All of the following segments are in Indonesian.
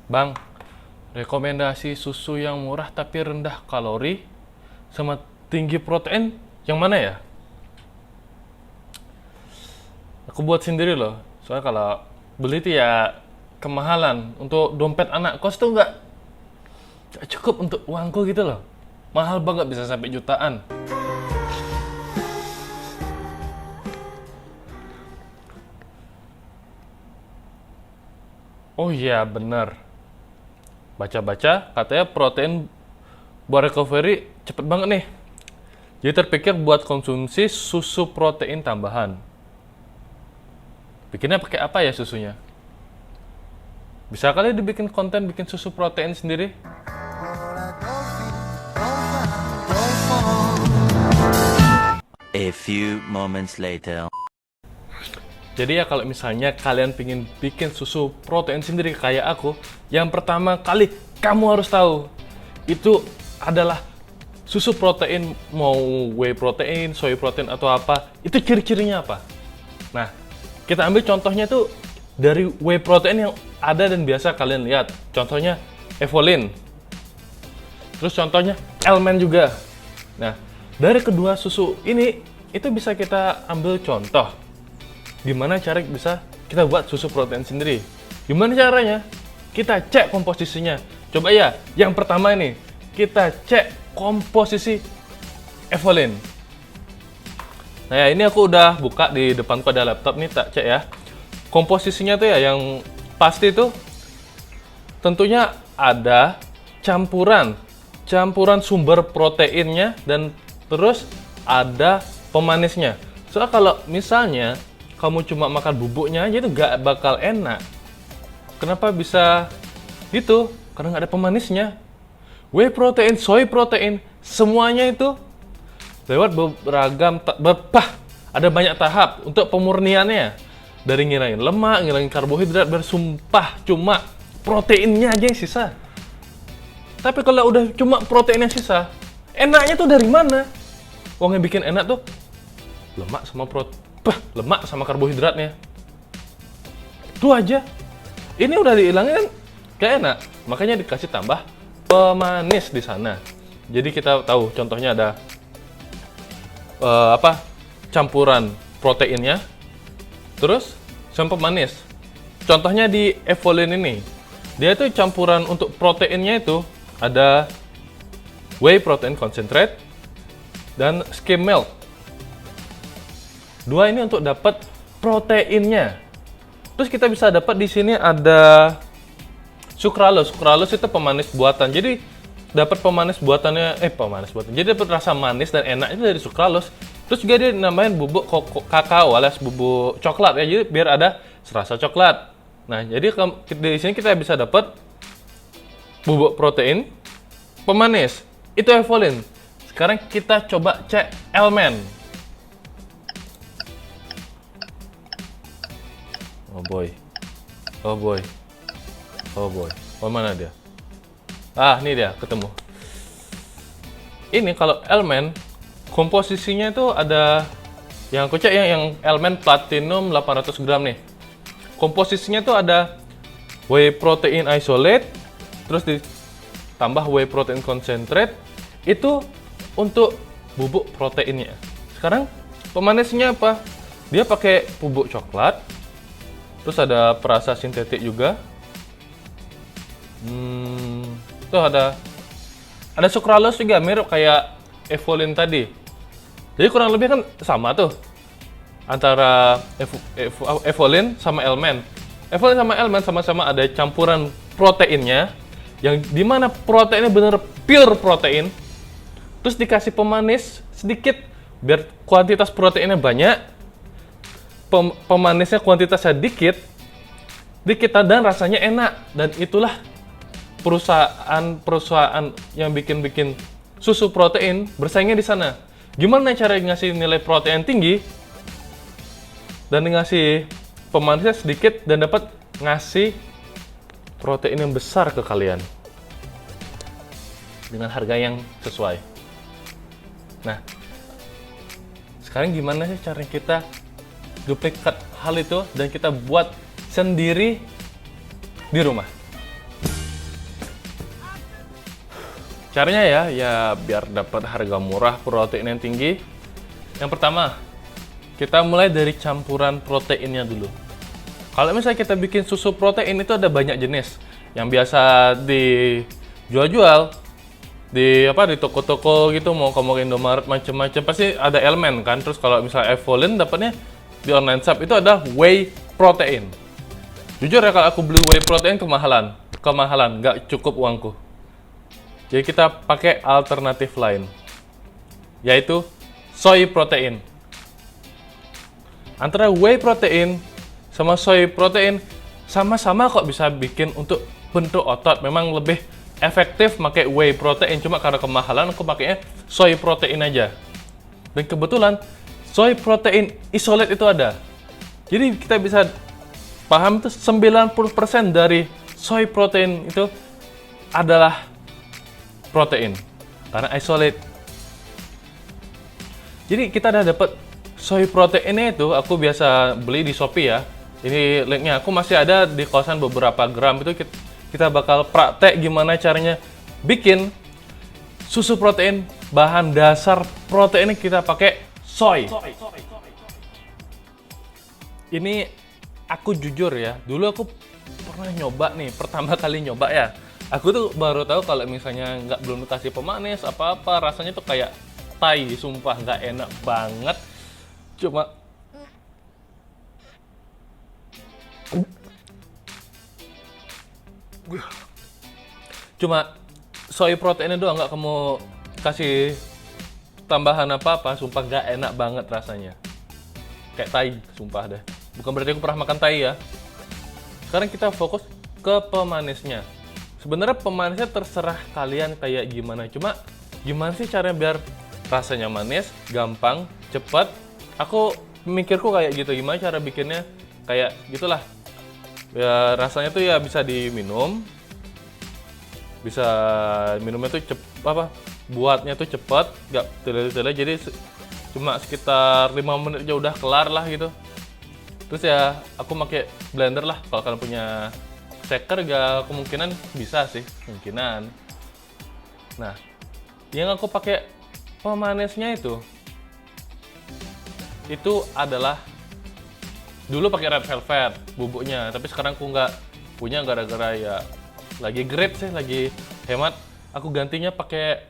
Bang, rekomendasi susu yang murah tapi rendah kalori sama tinggi protein yang mana ya? Aku buat sendiri loh. Soalnya kalau beli tuh ya kemahalan. Untuk dompet anak kos tuh nggak cukup untuk uangku gitu loh. Mahal banget, bisa sampai jutaan. Oh iya bener. Baca-baca katanya protein buat recovery cepet banget nih. Jadi terpikir buat konsumsi susu protein tambahan. Bikinnya pakai apa ya susunya? Bisa kali dibikin konten bikin susu protein sendiri? A few moments later. Jadi ya kalau misalnya kalian pengen bikin susu protein sendiri kayak aku, yang pertama kali kamu harus tahu itu adalah susu protein, mau whey protein, soy protein atau apa, itu ciri-cirinya apa. Nah, kita ambil contohnya tuh dari whey protein yang ada dan biasa kalian lihat. Contohnya Evolin. Terus contohnya Elmen juga. Nah, dari kedua susu ini itu bisa kita ambil contoh. Gimana cara bisa kita buat susu protein sendiri? Gimana caranya? Kita cek komposisinya. Coba ya, yang pertama ini kita cek komposisi Evolin. Nah ya, ini aku udah buka di depanku ada laptop nih, tak cek ya. Komposisinya tuh ya yang pasti tuh tentunya ada campuran sumber proteinnya dan terus ada pemanisnya. Soalnya kalau misalnya kamu cuma makan bubuknya aja itu gak bakal enak. Kenapa bisa gitu? Karena nggak ada pemanisnya. Whey protein, soy protein, semuanya itu lewat beragam ada banyak tahap untuk pemurniannya. Dari ngilangin lemak, ngilangin karbohidrat, bersumpah cuma proteinnya aja yang sisa. Tapi kalau udah cuma protein yang sisa, enaknya tuh dari mana? Wong yang bikin enak tuh lemak sama karbohidratnya. Itu aja. Ini udah dihilangin kan gak enak. Makanya dikasih tambah pemanis di sana. Jadi kita tahu contohnya ada campuran proteinnya, terus sama pemanis. Contohnya di Evolin ini, dia itu campuran untuk proteinnya itu ada whey protein concentrate dan skim milk. Dua ini untuk dapat proteinnya. Terus kita bisa dapat di sini ada sucralose. Sucralose itu pemanis buatan. Jadi dapat pemanis buatannya Jadi dapat rasa manis dan enak itu dari sucralose. Terus juga dia namain bubuk kakao alias bubuk coklat ya. Jadi biar ada serasa coklat. Nah, jadi di sini kita bisa dapat bubuk protein pemanis. Itu Evolin. Sekarang kita coba cek Elmen. Oh boy. Oh, mana dia? Ah, ini dia, ketemu. Ini kalau Elmen, komposisinya itu ada yang aku cek yang Elmen Platinum 800 gram nih. Komposisinya itu ada whey protein isolate, terus ditambah whey protein concentrate. Itu untuk bubuk proteinnya. Sekarang pemanisnya apa? Dia pakai bubuk coklat. Terus ada perasa sintetik juga. Tuh ada sucralose juga mirip kayak Evolin tadi. Jadi kurang lebih kan sama tuh antara Evolin sama Elmen. Evolin sama Elmen sama-sama ada campuran proteinnya yang dimana proteinnya bener pure protein. Terus dikasih pemanis sedikit biar kuantitas proteinnya banyak. Pemanisnya kuantitasnya dikit dan rasanya enak, dan itulah perusahaan yang bikin susu protein bersaingnya di sana. Gimana cara ngasih nilai protein tinggi dan ngasih pemanisnya sedikit dan dapat ngasih protein yang besar ke kalian dengan harga yang sesuai. Nah, sekarang gimana sih cara kita duplikat hal itu dan kita buat sendiri di rumah? Caranya ya biar dapat harga murah, protein yang tinggi. Yang pertama, kita mulai dari campuran proteinnya dulu. Kalau misalnya kita bikin susu protein itu ada banyak jenis. Yang biasa dijual-jual di toko-toko gitu, mau ke Indomaret macam-macam pasti ada elemen kan. Terus kalau misalnya Evolin dapatnya di online shop itu ada whey protein. Jujur ya, kalau aku beli whey protein kemahalan, nggak cukup uangku. Jadi kita pakai alternatif lain, yaitu soy protein. Antara whey protein sama soy protein sama-sama kok bisa bikin untuk bentuk otot. Memang lebih efektif pakai whey protein, cuma karena kemahalan aku pakainya soy protein aja. Dan kebetulan soy protein isolate itu ada. Jadi kita bisa paham tuh 90% dari soy protein itu adalah protein karena isolate. Jadi kita udah dapat soy proteinnya itu, aku biasa beli di Shopee ya. Ini linknya, aku masih ada di kosan beberapa gram. Itu kita bakal praktek gimana caranya bikin susu protein. Bahan dasar proteinnya kita pakai soy. Ini aku jujur ya, dulu aku pernah nyoba nih, pertama kali nyoba ya. Aku tuh baru tahu kalau misalnya belum dikasih pemanis apa-apa, rasanya tuh kayak tai, sumpah nggak enak banget. Cuma soy proteinnya doang, nggak kamu kasih tambahan apa-apa, sumpah nggak enak banget rasanya. Kayak tai, sumpah deh. Bukan berarti aku pernah makan tai ya. Sekarang kita fokus ke pemanisnya. Sebenarnya pemanisnya terserah kalian kayak gimana. Cuma gimana sih caranya biar rasanya manis, gampang, cepat. Aku mikirku kayak gitu. Gimana cara bikinnya kayak gitulah. Ya rasanya tuh ya bisa diminum. Bisa minumnya tuh buatnya tuh cepat, nggak tele-tele. Jadi cuma sekitar 5 menit aja udah kelar lah gitu. Terus ya aku pakai blender lah. Kalau kalian punya shaker gak, kemungkinan bisa sih, kemungkinan. Nah, yang aku pakai pemanisnya itu adalah dulu pakai red velvet bubuknya, tapi sekarang aku nggak punya gara-gara ya lagi grade sih, lagi hemat. Aku gantinya pakai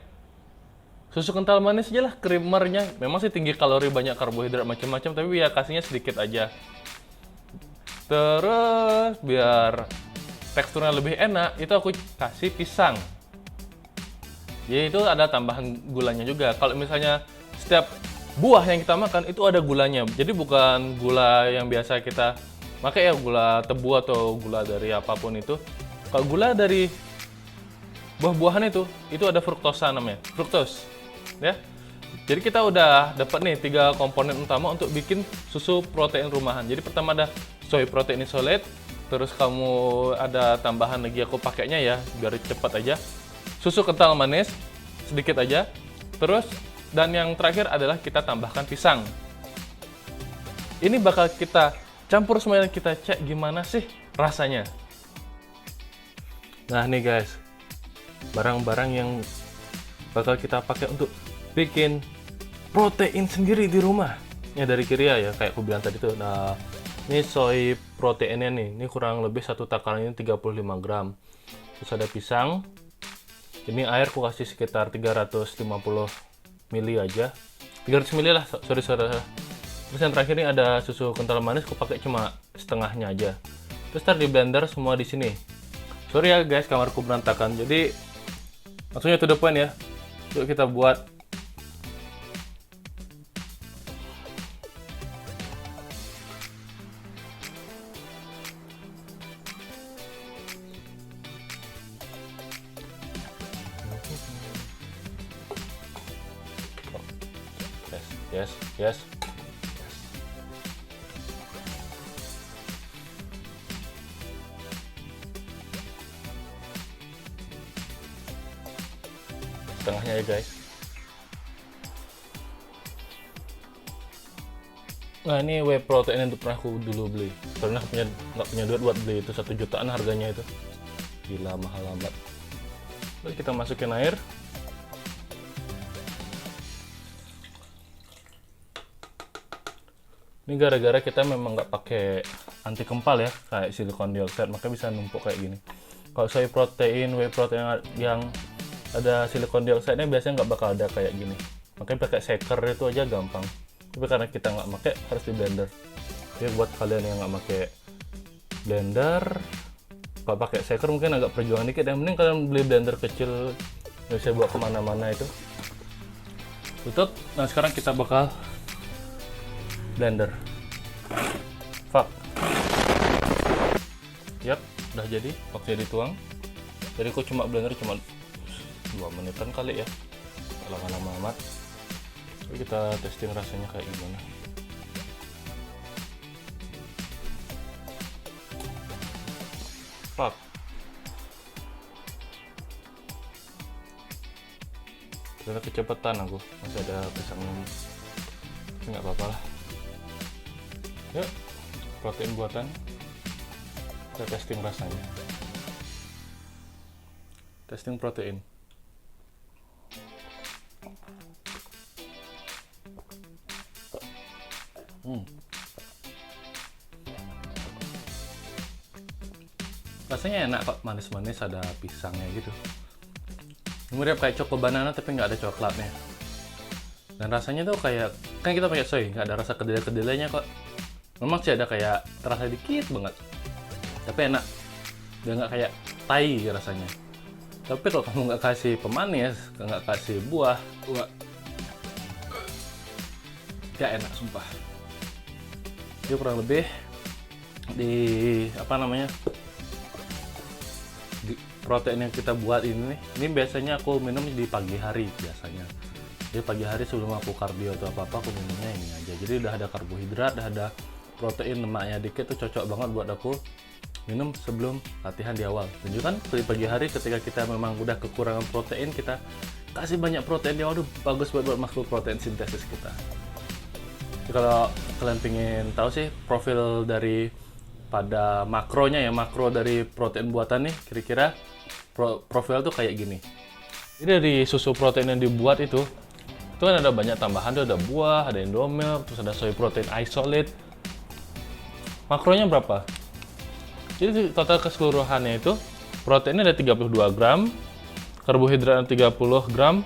susu kental manis aja lah, creamernya. Memang sih tinggi kalori, banyak karbohidrat macam-macam, tapi ya kasihnya sedikit aja. Terus biar teksturnya lebih enak, itu aku kasih pisang. Jadi itu ada tambahan gulanya juga. Kalau misalnya setiap buah yang kita makan itu ada gulanya. Jadi bukan gula yang biasa kita pakai ya, gula tebu atau gula dari apapun itu. Kalau gula dari buah-buahan itu ada fruktosa namanya, fruktos. Ya. Jadi kita udah dapat nih 3 komponen utama untuk bikin susu protein rumahan. Jadi pertama ada soy protein isolate, terus kamu ada tambahan lagi aku pakainya ya biar cepat aja. Susu kental manis sedikit aja. Terus dan yang terakhir adalah kita tambahkan pisang. Ini bakal kita campur semuanya, kita cek gimana sih rasanya. Nah nih guys, barang-barang yang bakal kita pakai untuk bikin protein sendiri di rumah. Ini dari kiri ya, kayak aku bilang tadi tuh. Nah, ini soy proteinnya nih. Ini kurang lebih 1 takaran ini 35 gram. Terus ada pisang. Ini air aku kasih sekitar 350 ml aja. 300 ml lah, sorry. Terus yang terakhir ini ada susu kental manis, aku pakai cuma setengahnya aja. Terus ntar di blender semua di sini. Sorry ya guys, kamarku berantakan. Jadi langsungnya to the point ya. Yuk kita buat. Yes. Setengahnya ya guys. Nah ini whey protein yang pernah aku dulu beli. Karena nggak punya duit buat beli itu, 1 jutaan harganya itu. Gila mahal amat. Terus kita masukin air. Ini gara-gara kita memang nggak pakai anti kempal ya, kayak silikon dioxide, makanya bisa numpuk kayak gini. Kalau soy protein, whey protein yang ada silikon dioxide-nya biasanya nggak bakal ada kayak gini. Makanya pakai shaker itu aja gampang. Tapi karena kita nggak pakai, harus di blender. Jadi buat kalian yang nggak pakai blender, kalau pakai shaker mungkin agak perjuangan dikit. Yang penting kalian beli blender kecil, bisa bawa kemana-mana itu. Tutup. Nah sekarang kita bakal blender. Fuck. Yap, udah jadi. Waktunya dituang. Jadi aku cuma blender cuma 2 menitan kali ya. Lama-lama amat. Jadi kita testing rasanya kayak gimana. Fuck. Ternyata kecepatan aku. Masih ada pisang. Tapi nggak apa-apa lah. Yuk, protein buatan. Kita testing rasanya. Testing protein. Rasanya enak kok, manis-manis, ada pisangnya gitu. Mirip kayak choco banana tapi nggak ada coklatnya. Dan rasanya tuh kayak, kan kita pakai soy, nggak ada rasa kedelai-kedelainya kok. Memang sih ada kayak terasa dikit banget, tapi enak. Dia nggak kayak tai rasanya. Tapi kalau kamu nggak kasih pemanis, nggak kasih buah, gak enak sumpah. Jadi kurang lebih di apa namanya, di protein yang kita buat ini biasanya aku minum di pagi hari biasanya. Jadi pagi hari sebelum aku kardio atau apa-apa aku minumnya ini aja. Jadi udah ada karbohidrat, udah ada protein, lemaknya dikit, tuh cocok banget buat aku minum sebelum latihan di awal. Dan juga kan di pagi hari ketika kita memang udah kekurangan protein, kita kasih banyak protein di awal, bagus buat masuk protein sintesis kita. Jadi kalau kalian pengen tahu sih profil dari pada makronya ya, makro dari protein buatan nih, kira-kira profil tuh kayak gini. Jadi dari susu protein yang dibuat itu kan ada banyak tambahan, tuh ada buah, ada Indomilk, terus ada soy protein isolate. Makronya berapa? Jadi total keseluruhannya itu proteinnya ada 32 gram, karbohidratnya 30 gram,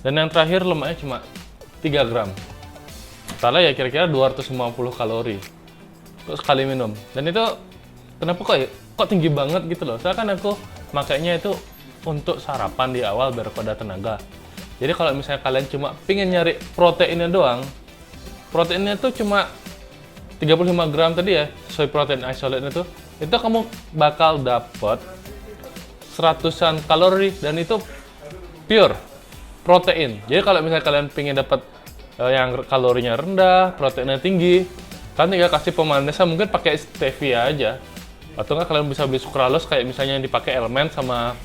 dan yang terakhir lemaknya cuma 3 gram. Totalnya ya kira-kira 250 kalori untuk sekali minum. Dan itu kenapa kok tinggi banget gitu loh? Soalnya kan aku makanya itu untuk sarapan di awal biar ada tenaga. Jadi kalau misalnya kalian cuma pingin nyari proteinnya doang, proteinnya tuh cuma 35 gram tadi ya, soy protein isolate itu kamu bakal dapat 100-an kalori dan itu pure protein. Jadi kalau misalnya kalian pengen dapat yang kalorinya rendah, proteinnya tinggi, kalian tinggal kasih pemanisnya mungkin pakai stevia aja. Atau nggak kalian bisa beli sucralose kayak misalnya yang dipakai Element sama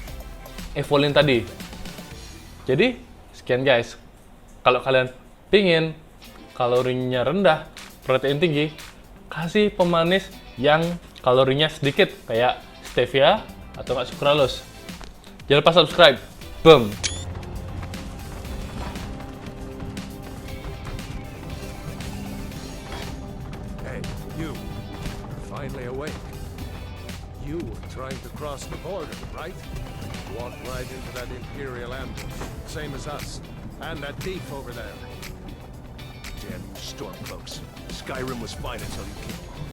Evolin tadi. Jadi sekian guys. Kalau kalian pingin kalorinya rendah, protein tinggi, kasih pemanis yang kalorinya sedikit kayak stevia atau nggak sucralose. Jangan lupa subscribe. Boom. Hey, you. Finally awake. You were trying to cross the border, right? Walked right into that Imperial ambush, same as us. And that thief over there. Damn you stormcloaks. Skyrim was fine until you came along.